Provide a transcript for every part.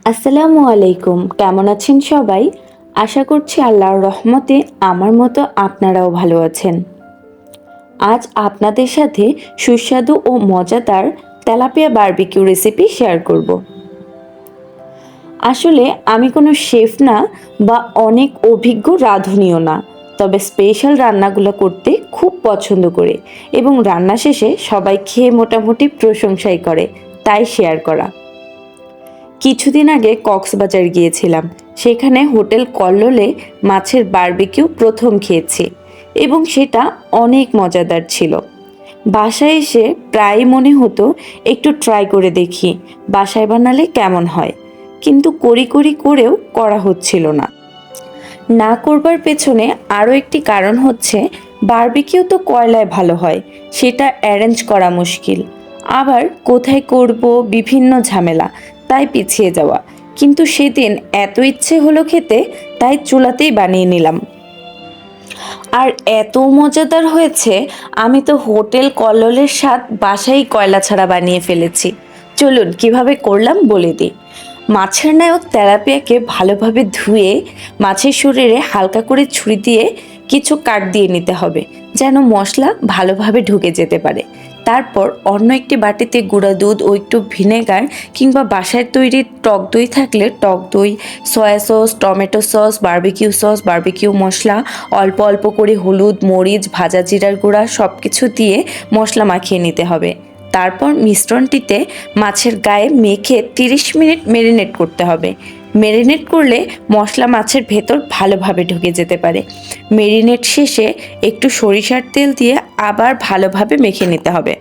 আসসালামু আলাইকুম। কেমন আছেন সবাই? আশা করছি আল্লাহর রহমতে আমার মতো আপনারাও ভালো আছেন। আজ আপনাদের সাথে সুস্বাদু ও মজাদার তেলাপিয়া বারবিকিউ রেসিপি শেয়ার করব। আসলে আমি কোনো শেফ না বা অনেক অভিজ্ঞ রাঁধুনিও না, তবে স্পেশাল রান্নাগুলো করতে খুব পছন্দ করি এবং রান্না শেষে সবাই খেয়ে মোটামুটি প্রশংসাই করে, তাই শেয়ার করা। কিছুদিন আগে কক্সবাজার গিয়েছিলাম। সেখানে হোটেল কল্লোলে মাছের বারবিকিউ প্রথম খেয়েছি এবং সেটা অনেক মজাদার ছিল। বাসায় এসে প্রায় মনে হতো একটু ট্রাই করে দেখি বাসায় বানালে কেমন হয়, কিন্তু করেও করা হচ্ছিল না। না করবার পেছনে আরও একটি কারণ হচ্ছে, বারবিকিউ তো কয়লায় ভালো হয়, সেটা অ্যারেঞ্জ করা মুশকিল। আবার কোথায় করব, বিভিন্ন ঝামেলা, তাই পিছিয়ে যাওয়া। কিন্তু সেদিন এত ইচ্ছে হলো খেতে, তাই চুলাতেই বানিয়ে নিলাম। আর এত মজাদার হয়েছে, আমি তো হোটেল কল্লোলের স্বাদ বাসায় কয়লা ছাড়া বানিয়ে ফেলেছি। চলুন কিভাবে করলাম বলে দিই। মাছের নায়ক তেলাপিয়াকে ভালোভাবে ধুয়ে মাছের শরীরে হালকা করে ছুরি দিয়ে কিছু কাট দিয়ে নিতে হবে, যেন মশলা ভালোভাবে ঢুকে যেতে পারে। তারপর অন্য একটি বাটিতে গুঁড়া দুধ ও একটু ভিনেগার কিংবা বাসায় তৈরি টক দই থাকলে টক দই, soya sauce, tomato sauce, barbecue মশলা, অল্প অল্প করে হলুদ, মরিচ, ভাজা জিরার গুঁড়া সব কিছু দিয়ে মশলা মাখিয়ে নিতে হবে। তারপর মিশ্রণটিতে মাছের গায়ে মেখে 30 মিনিট মেরিনেট করতে হবে। মেরিনেট করলে মশলা মাছের ভেতর ভালোভাবে ঢুকে যেতে পারে। মেরিনেট শেষে একটু সরিষার তেল দিয়ে আবার ভালোভাবে মেখে নিতে হবে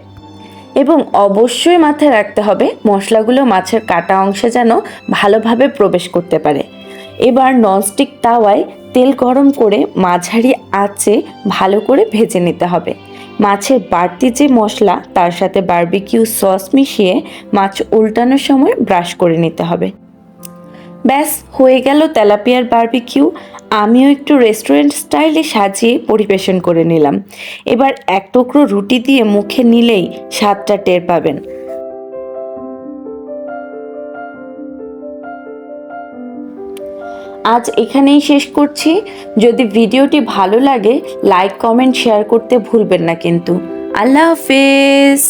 এবং অবশ্যই মাথায় রাখতে হবে মশলাগুলো মাছের কাটা অংশে যেন ভালোভাবে প্রবেশ করতে পারে। এবার ননস্টিক তাওয়ায় তেল গরম করে মাঝারি আঁচে ভালো করে ভেজে নিতে হবে। মাছের বাড়তি যে মশলা, তার সাথে বারবিকিউ সস মিশিয়ে মাছ উল্টানোর সময় ব্রাশ করে নিতে হবে। ব্যাস হয়ে গেল তেলাপিয়ার বারবিকিউ। আমিও একটু রেস্টুরেন্ট স্টাইলে সাজিয়ে পরিবেশন করে নিলাম। এবার এক টুকরো রুটি দিয়ে মুখে নিলেই স্বাদটা টের পাবেন। আজ এখানেই শেষ করছি। যদি ভিডিওটি ভালো লাগে, লাইক, কমেন্ট, শেয়ার করতে ভুলবেন না কিন্তু। আল্লাহ হাফেজ।